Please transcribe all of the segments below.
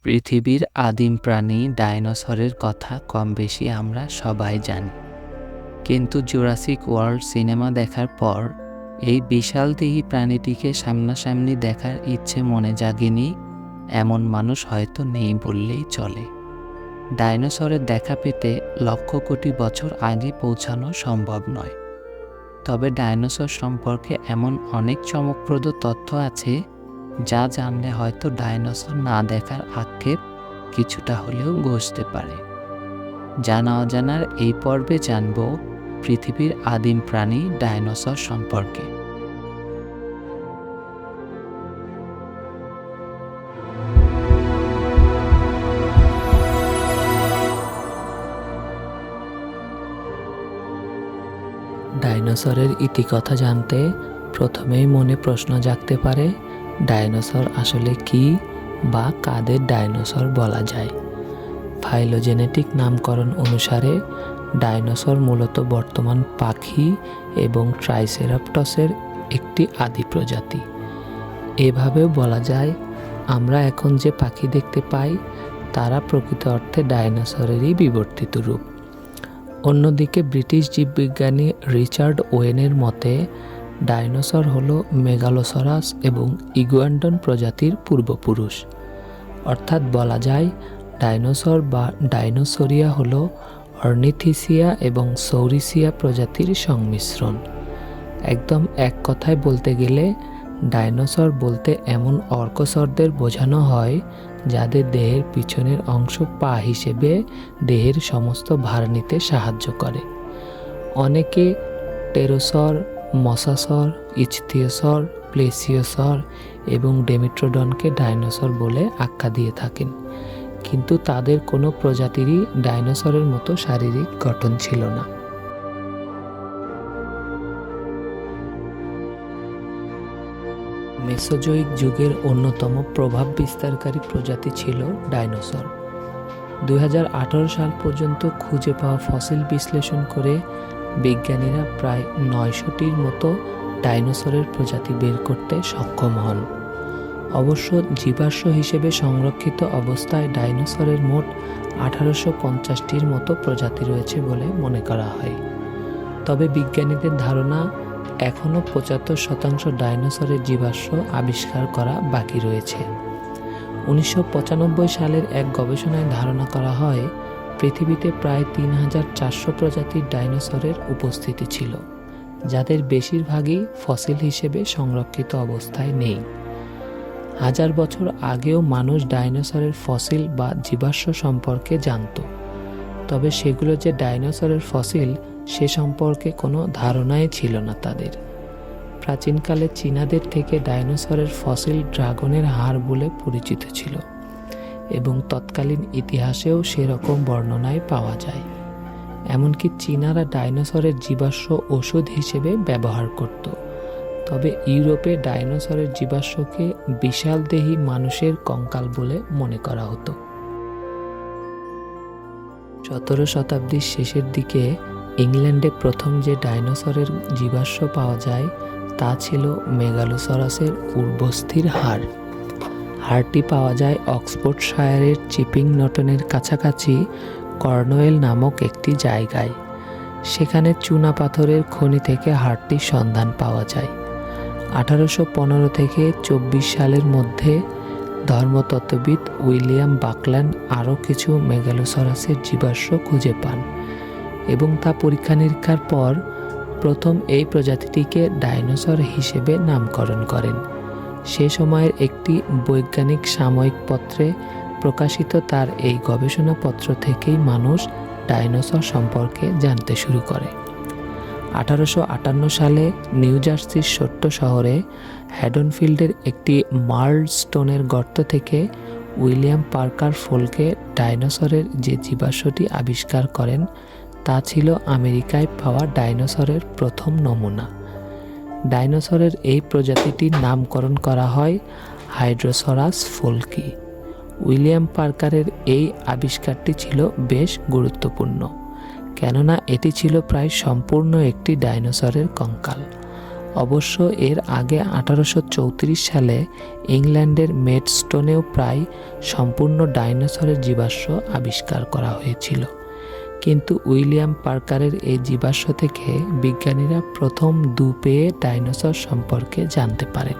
পৃথিবীর আদিম প্রাণী ডাইনোসরের কথা কম বেশি আমরা সবাই জানি, কিন্তু জুরাসিক ওয়ার্ল্ড সিনেমা দেখার পর এই বিশালদেহী প্রাণীটিকে সামনাসামনি দেখার ইচ্ছে মনে জাগেনি এমন মানুষ হয়তো নেই বললেই চলে। ডাইনোসরের দেখা পেতে লক্ষ কোটি বছর আগে পৌঁছানো সম্ভব নয়, তবে ডাইনোসর সম্পর্কে এমন অনেক চমকপ্রদ তথ্য আছে যা জানলে হয়তো ডাইনোসর না দেখার আক্ষেপ কিছুটা হলেও ঘুচতে পারে। জানা অজানার এই পর্বে জানব পৃথিবীর আদিম প্রাণী ডাইনোসর সম্পর্কে। ডাইনোসরের ইতিকথা জানতে প্রথমেই মনে প্রশ্ন জাগতে পারে, ডাইনোসর আসলে কি বা কাদের ডাইনোসর বলা যায়। ফাইলোজেনেটিক নামকরণ অনুসারে ডাইনোসর মূলত বর্তমান পাখি এবং ট্রাইসেরাপটসের একটি আদি প্রজাতি। এভাবেও বলা যায়, আমরা এখন যে পাখি দেখতে পাই তারা প্রকৃত অর্থে ডাইনোসরেরই বিবর্তিত রূপ। অন্যদিকে ব্রিটিশ জীববিজ্ঞানী রিচার্ড ওয়েনের মতে ডাইনোসর হল মেগালোসরাস এবং ইগুয়ান্ডন প্রজাতির পূর্বপুরুষ। অর্থাৎ বলা যায় ডাইনোসর বা ডাইনোসরিয়া হল অর্নিথিসিয়া এবং সৌরিসিয়া প্রজাতির সংমিশ্রণ। একদম এক কথায় বলতে গেলে ডাইনোসর বলতে এমন অর্কসরদের বোঝানো হয় যাদের দেহের পিছনের অংশ পা হিসেবে দেহের সমস্ত ভার নিতে সাহায্য করে। অনেকে টেরোসর, মসাসর, ইচথিওসর, প্লেসিওসর এবং ডেমিট্রোডনকে ডাইনোসর বলে আখ্যা দিয়ে থাকেন, কিন্তু তাদের কোনো প্রজাতিরই ডাইনোসরের মতো শারীরিক গঠন ছিল না। মেসোজোয়িক যুগের অন্যতম প্রভাব বিস্তারকারী প্রজাতি ছিল ডাইনোসর। 2018 সাল পর্যন্ত খুঁজে পাওয়া ফসিল বিশ্লেষণ করে বিজ্ঞানীরা প্রায় 900টির মতো ডাইনোসরের প্রজাতি বের করতে সক্ষম হন। অবশ্য জীবাশ্ম হিসেবে সংরক্ষিত অবস্থায় ডাইনোসরের মোট 1850টির মতো প্রজাতি রয়েছে বলে মনে করা হয়। তবে বিজ্ঞানীদের ধারণা এখনও 75% ডাইনোসরের জীবাশ্ম আবিষ্কার করা বাকি রয়েছে। 1995 সালের এক গবেষণায় ধারণা করা হয় পৃথিবীতে প্রায় 3400 প্রজাতির ডাইনোসরের উপস্থিতি ছিল, যাদের বেশিরভাগই ফসিল হিসেবে সংরক্ষিত অবস্থায় নেই। হাজার বছর আগেও মানুষ ডাইনোসরের ফসিল বা জীবাশ্ম সম্পর্কে জানত, তবে সেগুলো যে ডাইনোসরের ফসিল সে সম্পর্কে কোনো ধারণাই ছিল না তাদের। প্রাচীনকালে চীনাদের থেকে ডাইনোসরের ফসিল ড্রাগনের হাড় বলে পরিচিত ছিল এবং তৎকালীন ইতিহাসেও সেরকম বর্ণনায় পাওয়া যায়। এমনকি চীনারা ডাইনোসরের জীবাশ্ম ওষুধ হিসেবে ব্যবহার করত। তবে ইউরোপে ডাইনোসরের জীবাশ্মকে বিশালদেহী মানুষের কঙ্কাল বলে মনে করা হতো। 17 শতাব্দীর শেষের দিকে ইংল্যান্ডে প্রথম যে ডাইনোসরের জীবাশ্ম পাওয়া যায় তা ছিল মেগালোসরাসের উর্বস্থির হাড়। হাড়টি পাওয়া যায় অক্সফোর্ডশায়ারের চিপিং নটনের কাছাকাছি কর্নওয়েল নামক একটি জায়গায়। সেখানে চুনা পাথরের খনি থেকে হাড়টির সন্ধান পাওয়া যায়। 1815 থেকে 24 সালের মধ্যে ধর্মতত্ত্ববিদ উইলিয়াম বাকল্যান্ড আরও কিছু মেগালোসরাসের জীবাশ্ম খুঁজে পান এবং তা পরীক্ষা নিরীক্ষার পর প্রথম এই প্রজাতিটিকে ডাইনোসর হিসেবে নামকরণ করেন। সে সময়ের একটি বৈজ্ঞানিক সাময়িক পত্রে প্রকাশিত তার এই গবেষণাপত্র থেকেই মানুষ ডাইনোসর সম্পর্কে জানতে শুরু করে। 1858 সালে নিউ জার্সির ছোট্ট শহরে হ্যাডনফিল্ডের একটি মার্ল স্টোনের গর্ত থেকে উইলিয়াম পার্কার ফোলকে ডাইনোসরের যে জীবাশ্মটি আবিষ্কার করেন তা ছিল আমেরিকায় পাওয়া ডাইনোসরের প্রথম নমুনা। ডাইনোসরের এই প্রজাতিটির নামকরণ করা হয় হাইড্রোসরাস ফোলকি। উইলিয়াম পার্কারের এই আবিষ্কারটি ছিল বেশ গুরুত্বপূর্ণ, কেননা এটি ছিল প্রায় সম্পূর্ণ একটি ডাইনোসরের কঙ্কাল। অবশ্য এর আগে 1834 সালে ইংল্যান্ডের মেডস্টোনেও প্রায় সম্পূর্ণ ডাইনোসরের জীবাশ্ম আবিষ্কার করা হয়েছিল, কিন্তু উইলিয়াম পার্কারের এই জীবাশ্ম থেকে বিজ্ঞানীরা প্রথম দুপেয়ে ডাইনোসর সম্পর্কে জানতে পারেন।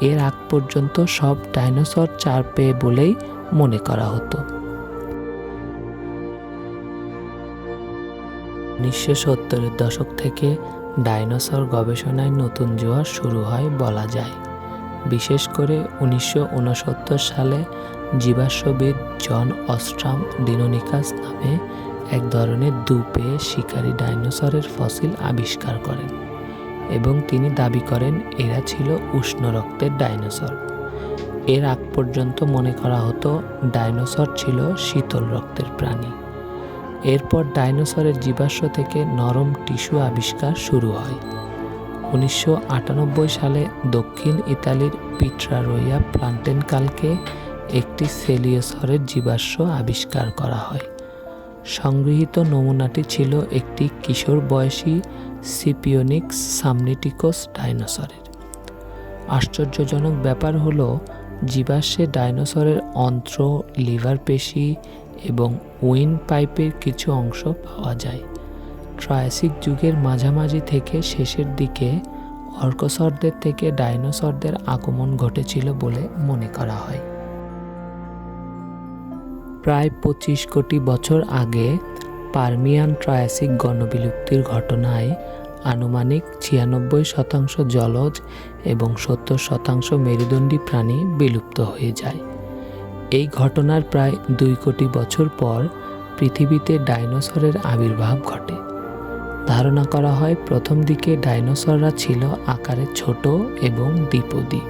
এর আগ পর্যন্ত সব ডাইনোসর চার পেয়ে বলেই মনে করা হতো। 1970-এর দশক থেকে ডাইনোসর গবেষণায় নতুন জোয়ার শুরু হয় বলা যায়। বিশেষ করে 1969 সালে জীবাশ্মবিদ জন অস্ট্রাম ডিনোনিকাস নামে এক ধরনের দুপেয়ে শিকারী ডাইনোসরের ফসিল আবিষ্কার করেন এবং তিনি দাবি করেন এরা ছিল উষ্ণ রক্তের ডাইনোসর। এর আগ পর্যন্ত মনে করা হতো ডাইনোসর ছিল শীতল রক্তের প্রাণী। এরপর ডাইনোসরের জীবাশ্ম থেকে নরম টিস্যু আবিষ্কার শুরু হয়। 1998 সালে দক্ষিণ ইতালির পিট্রারোইয়া প্লান্টেনকালকে একটি সেলিওসরের জীবাশ্ম আবিষ্কার করা হয়। সংগৃহীত নমুনাটি ছিল একটি কিশোর বয়সী সিপিওনিক্স সামনিটিকোস ডাইনোসরের। আশ্চর্যজনক ব্যাপার হলো জীবাশ্মে ডাইনোসরের অন্ত্র, লিভার পেশি এবং উইন পাইপের কিছু অংশ পাওয়া যায়। ট্রায়াসিক যুগের মাঝামাঝি থেকে শেষের দিকে অর্কসরদের থেকে ডাইনোসরদের আগমন ঘটেছিল বলে মনে করা হয়। প্রায় 25 কোটি বছর আগে পার্মিয়ান ট্রায়াসিক গণবিলুপ্তির ঘটনায় আনুমানিক 96% জলজ এবং 70% মেরুদণ্ডী প্রাণী বিলুপ্ত হয়ে যায়। এই ঘটনার প্রায় 2 কোটি বছর পর পৃথিবীতে ডাইনোসরের আবির্ভাব ঘটে। ধারণা করা হয় প্রথম দিকে ডাইনোসররা ছিল আকারে ছোট এবং দ্বিপদী।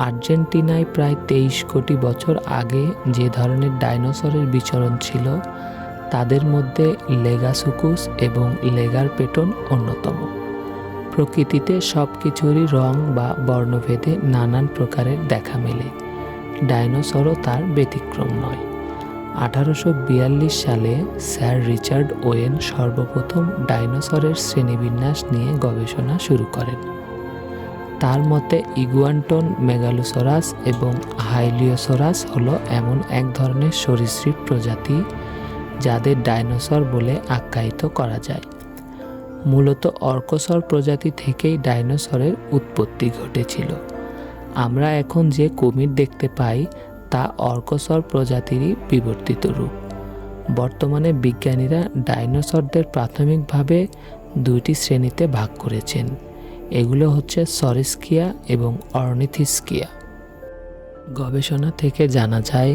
আর্জেন্টিনায় প্রায় 23 কোটি বছর আগে যে ধরনের ডাইনোসরের বিচরণ ছিল তাদের মধ্যে লেগাসুকুস এবং লেগারপেটন অন্যতম। প্রকৃতিতে সব কিছুরই রং বা বর্ণভেদে নানান প্রকারের দেখা মেলে, ডাইনোসরও তার ব্যতিক্রম নয়। 1842 সালে স্যার রিচার্ড ওয়েন সর্বপ্রথম ডাইনোসরের শ্রেণীবিন্যাস নিয়ে গবেষণা শুরু করেন। তার মতে ইগুয়ান্টন, মেগালোসরাস এবং হাইলিওসরাস হলো এমন এক ধরনের সরীসৃপ প্রজাতি যাদের ডাইনোসর বলে আখ্যায়িত করা যায়। মূলত অর্কসর প্রজাতি থেকেই ডাইনোসরের উৎপত্তি ঘটেছিল। আমরা এখন যে কুমির দেখতে পাই তা অর্কসর প্রজাতিরই বিবর্তিত রূপ। বর্তমানে বিজ্ঞানীরা ডাইনোসরদের প্রাথমিকভাবে 2টি শ্রেণীতে ভাগ করেছেন। এগুলো হচ্ছে সরিস্কিয়া এবং অর্নিথিস্কিয়া। গবেষণা থেকে জানা যায়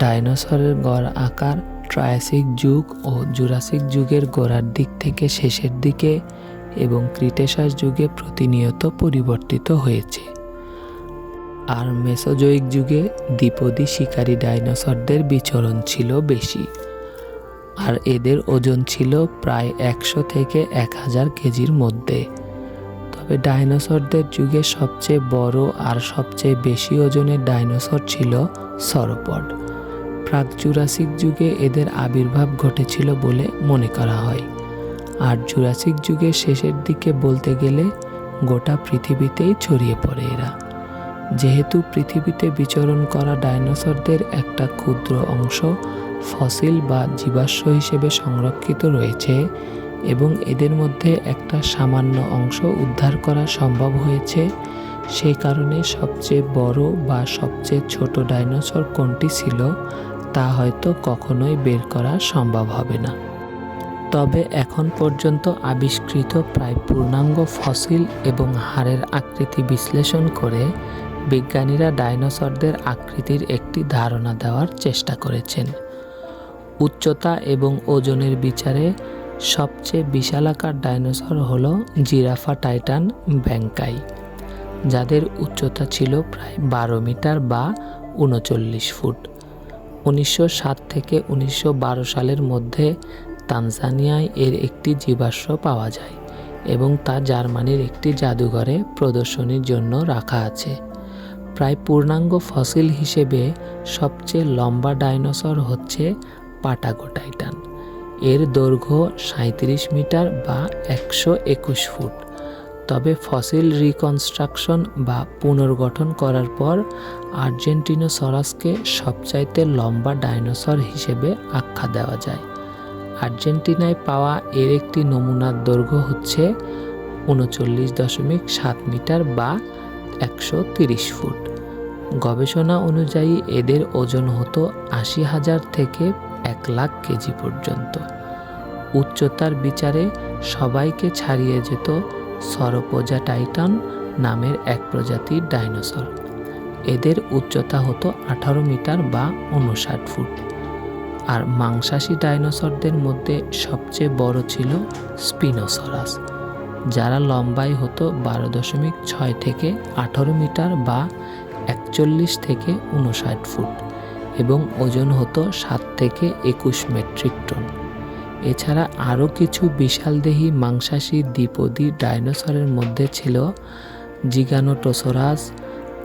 ডাইনোসরের গড় আকার ট্রায়াসিক যুগ ও জুরাসিক যুগের গোড়ার দিক থেকে শেষের দিকে এবং ক্রিটেশাস যুগে প্রতিনিয়ত পরিবর্তিত হয়েছে। আর মেসোজোয়িক যুগে দ্বিপদী শিকারী ডাইনোসরদের বিচরণ ছিল বেশি, আর এদের ওজন ছিল প্রায় 100 থেকে 1000 কেজির মধ্যে। তবে ডাইনোসরদের যুগে সবচেয়ে বড় আর সবচেয়ে বেশি ওজনের ডাইনোসর ছিল সরোপড। প্রাক জুরাসিক যুগে এদের আবির্ভাব ঘটেছিল বলে মনে করা হয়, আর জুরাসিক যুগের শেষের দিকে বলতে গেলে গোটা পৃথিবীতেই ছড়িয়ে পড়ে এরা। যেহেতু পৃথিবীতে বিচরণ করা ডাইনোসরদের একটা ক্ষুদ্র অংশ ফসিল বা জীবাশ্ম হিসেবে সংরক্ষিত রয়েছে এবং এদের মধ্যে একটা সামান্য অংশ উদ্ধার করা সম্ভব হয়েছে, সেই কারণে সবচেয়ে বড় বা সবচেয়ে ছোট ডাইনোসর কোনটি ছিল তা হয়তো কখনোই বের করা সম্ভব হবে না। তবে এখন পর্যন্ত আবিষ্কৃত প্রায় পূর্ণাঙ্গ ফসিল এবং হাড়ের আকৃতি বিশ্লেষণ করে বিজ্ঞানীরা ডাইনোসরদের আকৃতির একটি ধারণা দেওয়ার চেষ্টা করেছেন। উচ্চতা এবং ওজনের বিচারে সবচেয়ে বিশালাকার ডাইনোসর হল জিরাফা টাইটান ব্যাংকাই, যাদের উচ্চতা ছিল প্রায় 12 মিটার বা 39 ফুট। 1907 থেকে 1912 সালের মধ্যে তানজানিয়ায় এর একটি জীবাশ্ম পাওয়া যায় এবং তা জার্মানির একটি জাদুঘরে প্রদর্শনীর জন্য রাখা আছে। প্রায় পূর্ণাঙ্গ ফসিল হিসেবে সবচেয়ে লম্বা ডাইনোসর হচ্ছে পাটাগো টাইটান। এর দৈর্ঘ্য 37 মিটার বা 121 ফুট। তবে ফসিল রিকনস্ট্রাকশন বা পুনর্গঠন করার পর আর্জেন্টিনোসরাসকে সবচাইতে লম্বা ডাইনোসর হিসেবে আখ্যা দেওয়া যায়। আর্জেন্টিনায় পাওয়া এর একটি নমুনার দৈর্ঘ্য হচ্ছে ৩৯.৭ মিটার বা ১৩০ ফুট। গবেষণা অনুযায়ী এদের ওজন হতো ৮০,০০০ থেকে ১,০০,০০০ কেজি পর্যন্ত। উচ্চতার বিচারে সবাইকে ছাড়িয়ে যেত সরোপোজা টাইটান নামের এক প্রজাতির ডাইনোসর। এদের উচ্চতা হতো ১৮ মিটার বা ৫৯ ফুট। আর মাংসাশী ডাইনোসরদের মধ্যে সবচেয়ে বড় ছিল স্পিনোসরাস, যারা লম্বায় হতো ১২.৬ থেকে ১৮ মিটার বা ৪১ থেকে ৫৯ ফুট এবং ওজন হতো ৭ থেকে ২১ মেট্রিক টন। এছাড়া আরও কিছু বিশালদেহী মাংসাশী দ্বিপদী ডাইনোসরের মধ্যে ছিল জিগানোটোসরাস,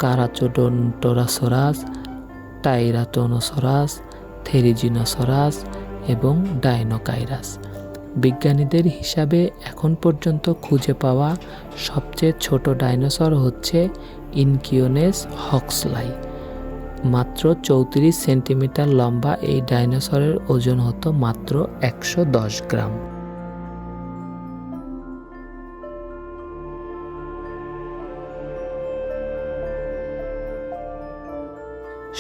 কারাচোডোন্টোরাসোরাস, টাইরাটোনোসরাস, থেরিজিনোসরাস এবং ডাইনোকাইরাস। বিজ্ঞানীদের হিসাবে এখন পর্যন্ত খুঁজে পাওয়া সবচেয়ে ছোট ডাইনোসর হচ্ছে ইনকিওনেস হক্সলাই। মাত্র ৩৪ সেন্টিমিটার লম্বা এই ডাইনোসরের ওজন হতো মাত্র ১১০ গ্রাম।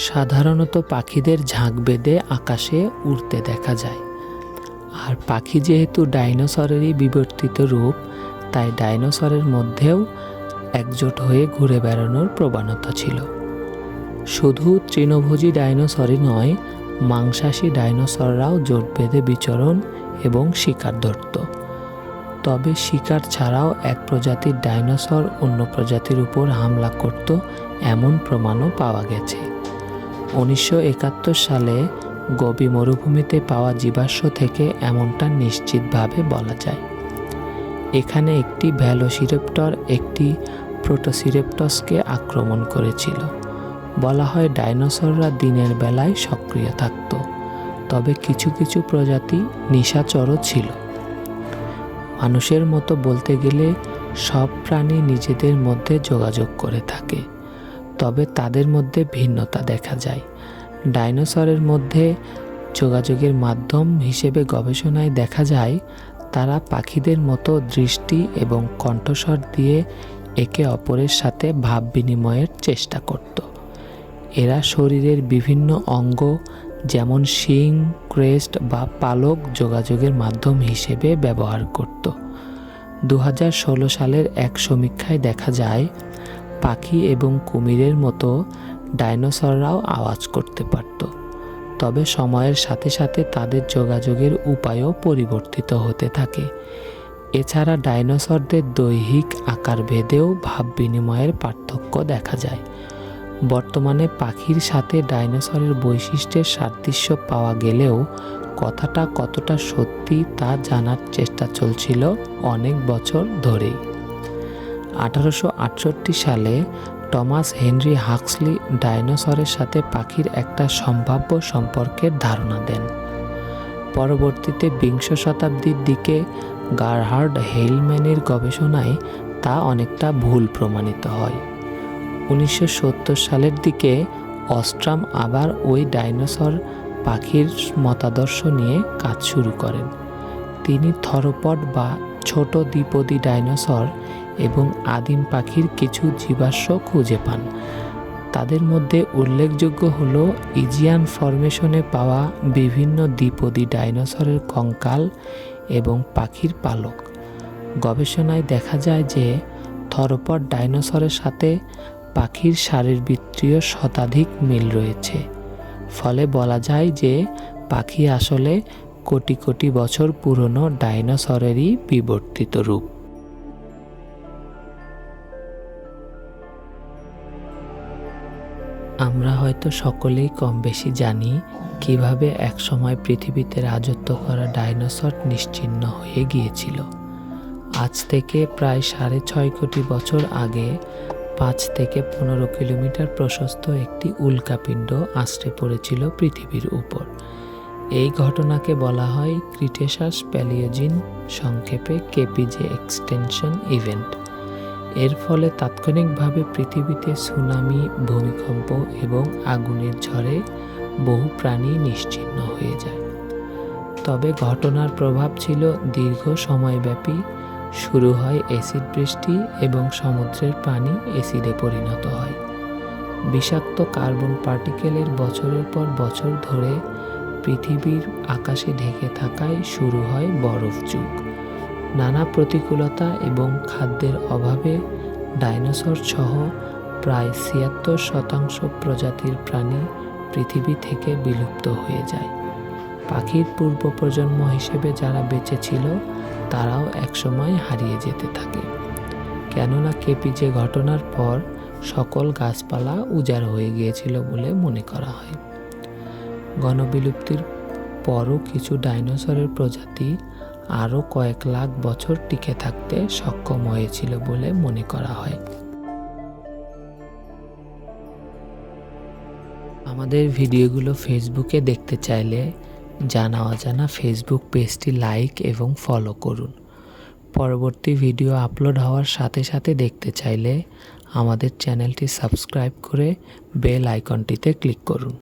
সাধারণত পাখিদের ঝাঁক বেঁধে আকাশে উড়তে দেখা যায়। আর পাখি যেহেতু ডাইনোসরেরই বিবর্তিত রূপ, তাই ডাইনোসরের মধ্যেও একজোট হয়ে ঘুরে বেড়ানোর প্রবণতা ছিল। শুধু তৃণভোজী ডাইনোসরই নয়, মাংসাশী ডাইনোসররাও জোট বেঁধে বিচরণ এবং শিকার ধরত। তবে শিকার ছাড়াও এক প্রজাতির ডাইনোসর অন্য প্রজাতির উপর হামলা করত এমন প্রমাণও পাওয়া গেছে। ১৯৭১ সালে গোবি মরুভূমিতে পাওয়া জীবাশ্ম থেকে এমনটা নিশ্চিতভাবে বলা যায়। এখানে একটি ভেলোসিরেপ্টর একটি প্রোটোসিরেপ্টসকে আক্রমণ করেছিল। বলা হয় ডাইনোসররা দিনের বেলায় সক্রিয় থাকত, তবে কিছু কিছু প্রজাতি নিশাচরও ছিল। মানুষের মতো বলতে গেলে সব প্রাণী নিজেদের মধ্যে যোগাযোগ করে থাকে, তবে তাদের মধ্যে ভিন্নতা দেখা যায়। ডাইনোসরের মধ্যে যোগাযোগের মাধ্যম হিসেবে গবেষণায় দেখা যায় তারা পাখিদের মতো দৃষ্টি এবং কণ্ঠস্বর দিয়ে একে অপরের সাথে ভাব বিনিময়ের চেষ্টা করত। এরা শরীরের বিভিন্ন অঙ্গ যেমন শিং, ক্রেস্ট বা পালক যোগাযোগের মাধ্যম হিসেবে ব্যবহার করত। ২০১৬ সালের এক সমীক্ষায় দেখা যায় পাখি এবং কুমিরের মতো ডাইনোসররাও আওয়াজ করতে পারত, তবে সময়ের সাথে সাথে তাদের যোগাযোগের উপায়ও পরিবর্তিত হতে থাকে। এছাড়া ডাইনোসরদের দৈহিক আকারভেদেও ভাব বিনিময়ের পার্থক্য দেখা যায়। বর্তমানে পাখির সাথে ডাইনোসরের বৈশিষ্ট্যের সাদৃশ্য পাওয়া গেলেও কথাটা কতটা সত্যি তা জানার চেষ্টা চলছিল অনেক বছর ধরেই। ১৮৬৮ সালে টমাস হেনরি হাক্সলি ডাইনোসরের সাথে পাখির একটা সম্ভাব্য সম্পর্কের ধারণা দেন। পরবর্তীতে বিংশ শতাব্দীর দিকে গারহার্ড হেইলম্যানের গবেষণায় তা অনেকটা ভুল প্রমাণিত হয়। ১৯৭০ সালের দিকে অস্ট্রাম আবার ওই ডাইনোসর পাখির মতাদর্শ নিয়ে কাজ শুরু করেন। তিনি থরোপড বা ছোট দ্বিপদী ডাইনোসর এবং আদিম পাখির কিছু জীবাশ্ম খুঁজে পান। তাদের মধ্যে উল্লেখযোগ্য হল ইজিয়ান ফরমেশনে পাওয়া বিভিন্ন দ্বিপদী ডাইনোসরের কঙ্কাল এবং পাখির পালক। গবেষণায় দেখা যায় যে থরোপড ডাইনোসরের সাথে পাখির শারীরবৃত্তীয় শতাধিক মিল রয়েছে। ফলে বলা যায় যে পাখি আসলে কোটি কোটি বছর পুরনো ডাইনোসরেরই বিবর্তিত রূপ। আমরা হয়তো সকলেই কম বেশি জানি কিভাবে একসময় পৃথিবীতে রাজত্ব করা ডাইনোসর নিশ্চিহ্ন হয়ে গিয়েছিল। আজ থেকে প্রায় ৬.৫ কোটি বছর আগে ৫ থেকে ১৫ কিলোমিটার প্রশস্ত একটি উল্কাপিণ্ড আছড়ে পড়েছিল পৃথিবীর উপর। এই ঘটনাকে বলা হয় ক্রিটেশাস প্যালিওজিন, সংক্ষেপে কেপিজে এক্সটেনশন ইভেন্ট। এর ফলে তাৎক্ষণিকভাবে পৃথিবীতে সুনামি, ভূমিকম্প এবং আগুনের ঝড়ে বহু প্রাণী নিশ্চিহ্ন হয়ে যায়। তবে ঘটনার প্রভাব ছিল দীর্ঘ সময়ব্যাপী। শুরু হয় অ্যাসিড বৃষ্টি এবং সমুদ্রের পানি অ্যাসিডে পরিণত হয়। বিষাক্ত কার্বন পার্টিকেলের বছরের পর বছর ধরে পৃথিবীর আকাশে ঢেকে থাকায় শুরু হয় বরফ যুগ। নানা প্রতিকূলতা এবং খাদ্যের অভাবে ডাইনোসর সহ প্রায় ৭৬% প্রজাতির প্রাণী পৃথিবী থেকে বিলুপ্ত হয়ে যায়। পাখির পূর্ব প্রজন্ম হিসেবে যারা বেঁচে ছিল তারাও একসময় হারিয়ে যেতে থাকে, কেননা কেপিজে ঘটনার পর সকল গাছপালা উজাড় হয়ে গিয়েছিল বলে মনে করা হয়। গণবিলুপ্তির পরও কিছু ডাইনোসরের প্রজাতি আরও কয়েক লাখ বছর টিকে থাকতে সক্ষম হয়েছিল বলে মনে করা হয়। আমাদের ভিডিওগুলো ফেসবুকে দেখতে চাইলে জানা অজানা ফেসবুক পেজটি লাইক এবং ফলো করুন। পরবর্তী ভিডিও আপলোড হওয়ার সাথে সাথে দেখতে চাইলে আমাদের চ্যানেলটি সাবস্ক্রাইব করে বেল আইকনটিতে ক্লিক করুন।